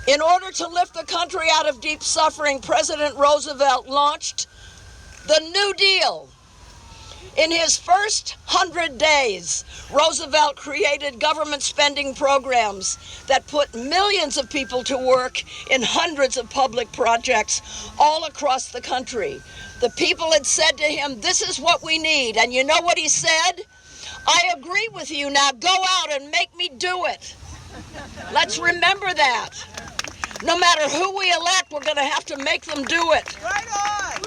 In order to lift the country out of deep suffering, President Roosevelt launched the New Deal. In his first 100 days, Roosevelt created government spending programs that put millions of people to work in hundreds of public projects all across the country. The people had said to him, "This is what we need." And you know what he said? "I agree with you. Now go out and make me do it." Let's remember that. No matter who we elect, we're going to have to make them do it. Right on.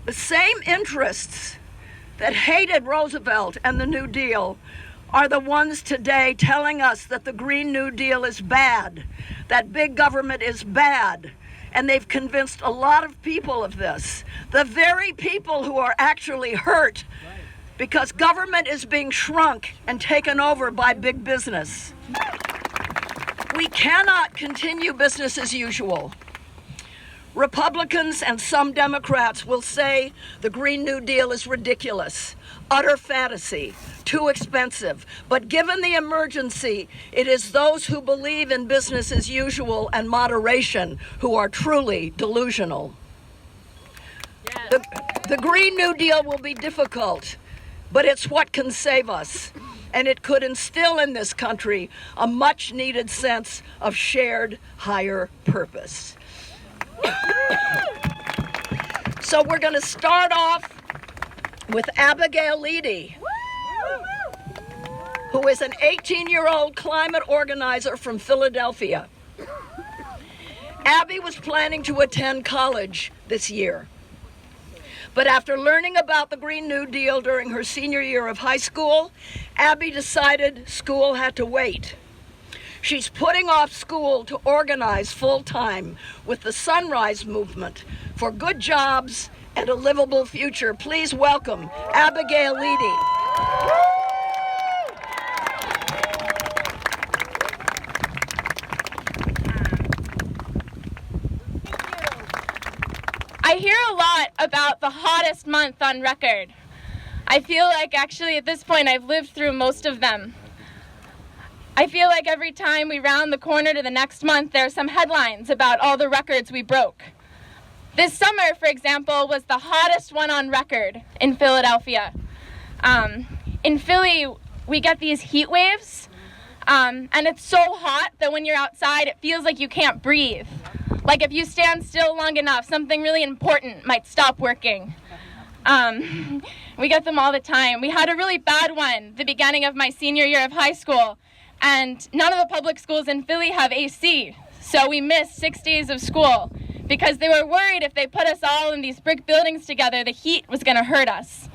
The same interests that hated Roosevelt and the New Deal are the ones today telling us that the Green New Deal is bad, that big government is bad, and they've convinced a lot of people of this. The very people who are actually hurt because government is being shrunk and taken over by big business. We cannot continue business as usual. Republicans and some Democrats will say the Green New Deal is ridiculous, utter fantasy, too expensive. But given the emergency, it is those who believe in business as usual and moderation who are truly delusional. Yes. The Green New Deal will be difficult, but it's what can save us. And it could instill in this country a much-needed sense of shared higher purpose. So we're going to start off with Abigail Leedy, who is an 18-year-old climate organizer from Philadelphia. Abby was planning to attend college this year. But after learning about the Green New Deal during her senior year of high school, Abby decided school had to wait. She's putting off school to organize full-time with the Sunrise Movement for good jobs and a livable future. Please welcome Abigail Leedy. I hear a lot about the hottest month on record. I feel like actually at this point I've lived through most of them. I feel like every time we round the corner to the next month, there are some headlines about all the records we broke. This summer, for example, was the hottest one on record in Philadelphia. In Philly, we get these heat waves, and it's so hot that when you're outside, it feels like you can't breathe. Like if you stand still long enough, something really important might stop working. We get them all the time. We had a really bad one the beginning of my senior year of high school, and none of the public schools in Philly have AC, so we missed 6 days of school because they were worried if they put us all in these brick buildings together, the heat was going to hurt us.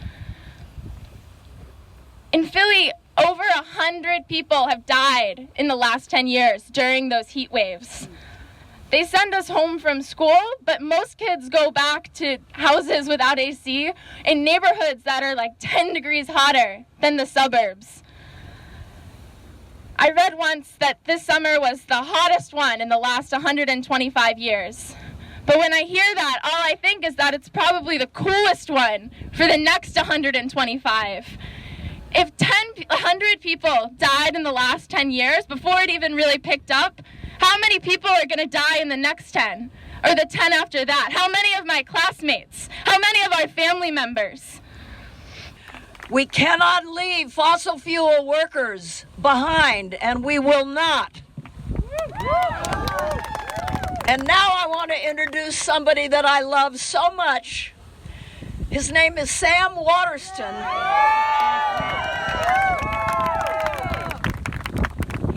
In Philly, over 100 people have died in the last 10 years during those heat waves. They send us home from school, but most kids go back to houses without AC in neighborhoods that are like 10 degrees hotter than the suburbs. I read once that this summer was the hottest one in the last 125 years. But when I hear that, all I think is that it's probably the coolest one for the next 125. If 100 people died in the last 10 years before it even really picked up, how many people are going to die in the next 10? Or the 10 after that? How many of my classmates? How many of our family members? We cannot leave fossil fuel workers behind, and we will not. And now I want to introduce somebody that I love so much. His name is Sam Waterston.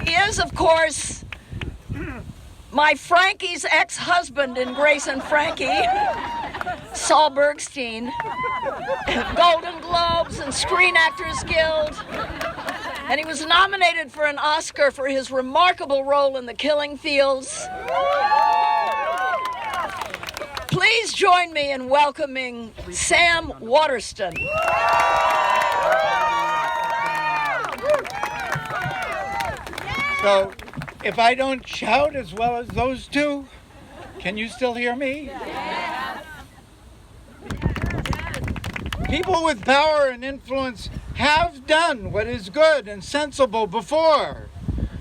He is, of course, my Frankie's ex-husband in Grace and Frankie, Saul Bergstein, Golden Globes and Screen Actors Guild. And he was nominated for an Oscar for his remarkable role in The Killing Fields. Please join me in welcoming Sam Waterston. So, if I don't shout as well as those two, can you still hear me? Yes. People with power and influence have done what is good and sensible before.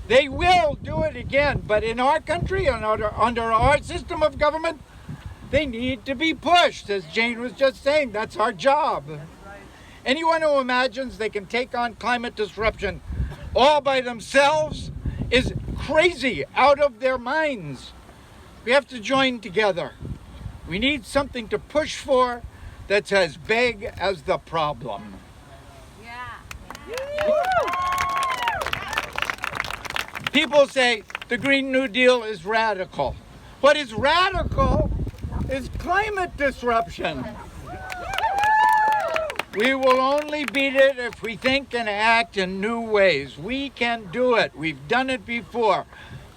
They will do it again, but in our country, under our system of government, they need to be pushed, as Jane was just saying. That's our job. Anyone who imagines they can take on climate disruption all by themselves is crazy, out of their minds. We have to join together. We need something to push for that's as big as the problem. People say the Green New Deal is radical. What is radical is climate disruption. We will only beat it if we think and act in new ways. We can do it. We've done it before.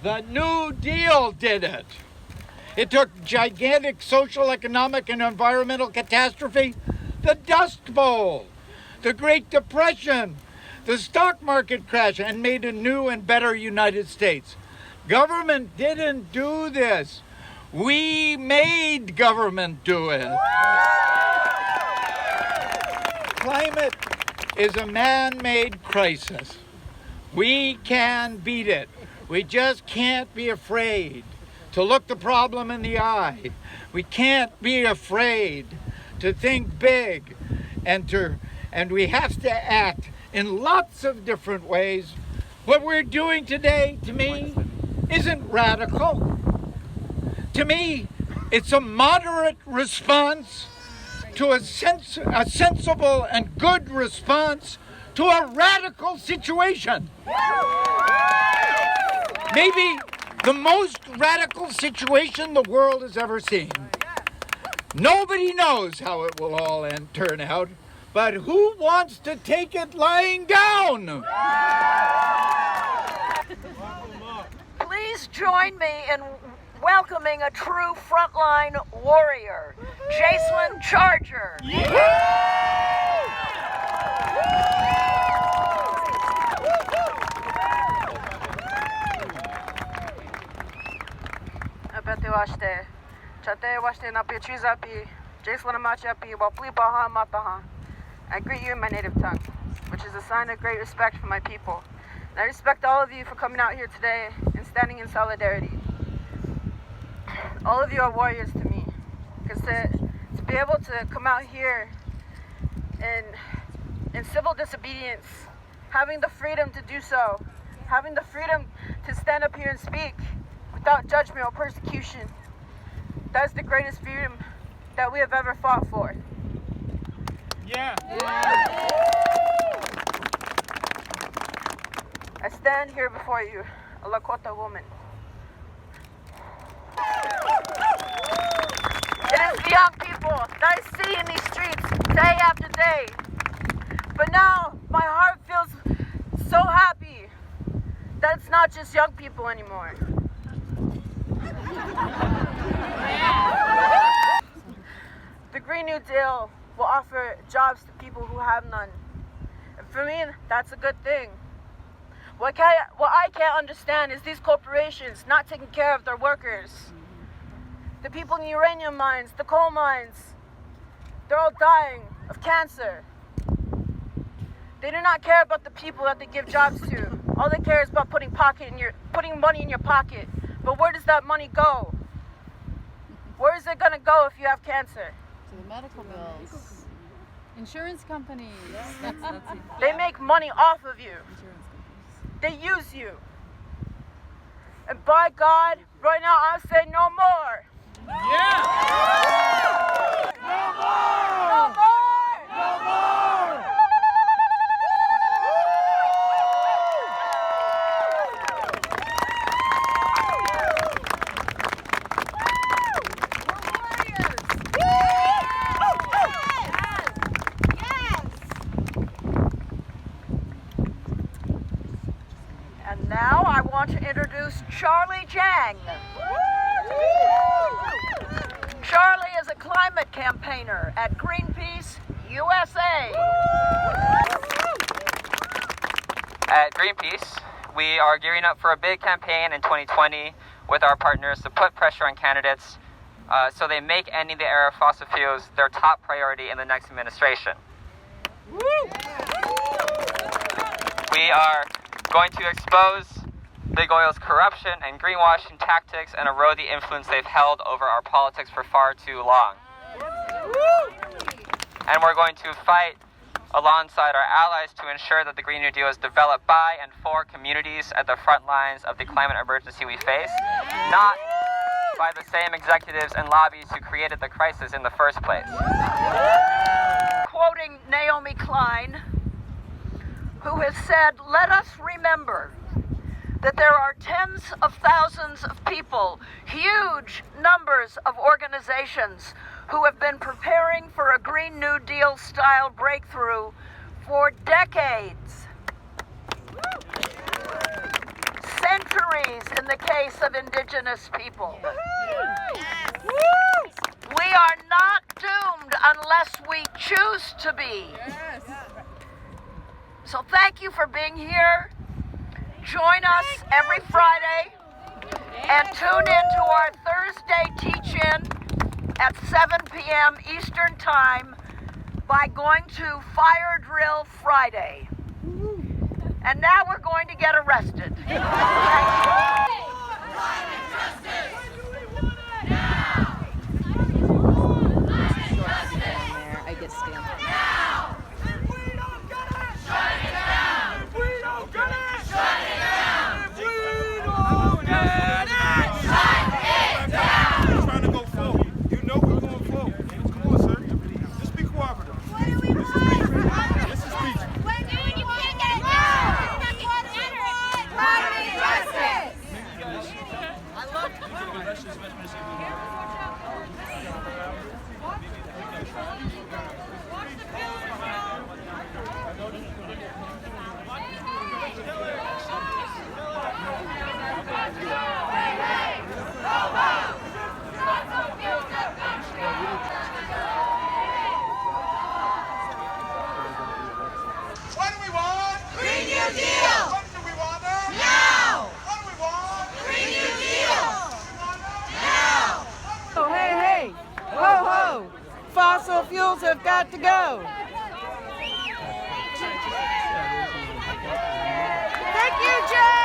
The New Deal did it. It took gigantic social, economic, and environmental catastrophe, the Dust Bowl, the Great Depression, the stock market crash, and made a new and better United States. Government didn't do this. We made government do it. Climate is a man-made crisis. We can beat it. We just can't be afraid to look the problem in the eye. We can't be afraid to think big, and we have to act in lots of different ways. What we're doing today, to me, isn't radical. To me, it's a moderate response to a sensible and good response to a radical situation. Maybe the most radical situation the world has ever seen. Nobody knows how it will all turn out, but who wants to take it lying down? Please join me in welcoming a true frontline warrior, Jacelyn Charger. Abete washte, chate washte na pichizapi, Jacelyn amachapi, waplipaha mataha. I greet you in my native tongue, which is a sign of great respect for my people. And I respect all of you for coming out here today and standing in solidarity. All of you are warriors to me, because to be able to come out here in civil disobedience, having the freedom to do so, having the freedom to stand up here and speak without judgment or persecution, that's the greatest freedom that we have ever fought for. Yeah. I stand here before you, a Lakota woman. It is the young people that I see in these streets day after day. But now my heart feels so happy that it's not just young people anymore. The Green New Deal will offer jobs to people who have none. And for me, that's a good thing. What I can't understand is these corporations not taking care of their workers. The people in the uranium mines, the coal mines, they're all dying of cancer. They do not care about the people that they give jobs to. All they care is about putting money in your pocket. But where does that money go? Where is it gonna go if you have cancer? To the medical bills. Insurance companies. That's it. They make money off of you. Insurance companies. They use you. And by God, right now I say no more. Yeah! No more! No more! No more! And now I want to introduce Charlie Jang. Charlie is a climate campaigner at Greenpeace USA. At Greenpeace, we are gearing up for a big campaign in 2020 with our partners to put pressure on candidates so they make ending the era of fossil fuels their top priority in the next administration. We are going to expose big oil's corruption and greenwashing tactics and erode the influence they've held over our politics for far too long. And we're going to fight alongside our allies to ensure that the Green New Deal is developed by and for communities at the front lines of the climate emergency we face, not by the same executives and lobbies who created the crisis in the first place. Quoting Naomi Klein, who has said, "Let us remember that there are tens of thousands of people, huge numbers of organizations who have been preparing for a Green New Deal style breakthrough for decades. Centuries in the case of indigenous people. We are not doomed unless we choose to be." So thank you for being here. Join us every Friday and tune in to our Thursday teach-in at 7 p.m. Eastern Time by going to Fire Drill Friday. And now we're going to get arrested. Thank you. I get stamped. Fossil fuels have got to go. Thank you, Jay.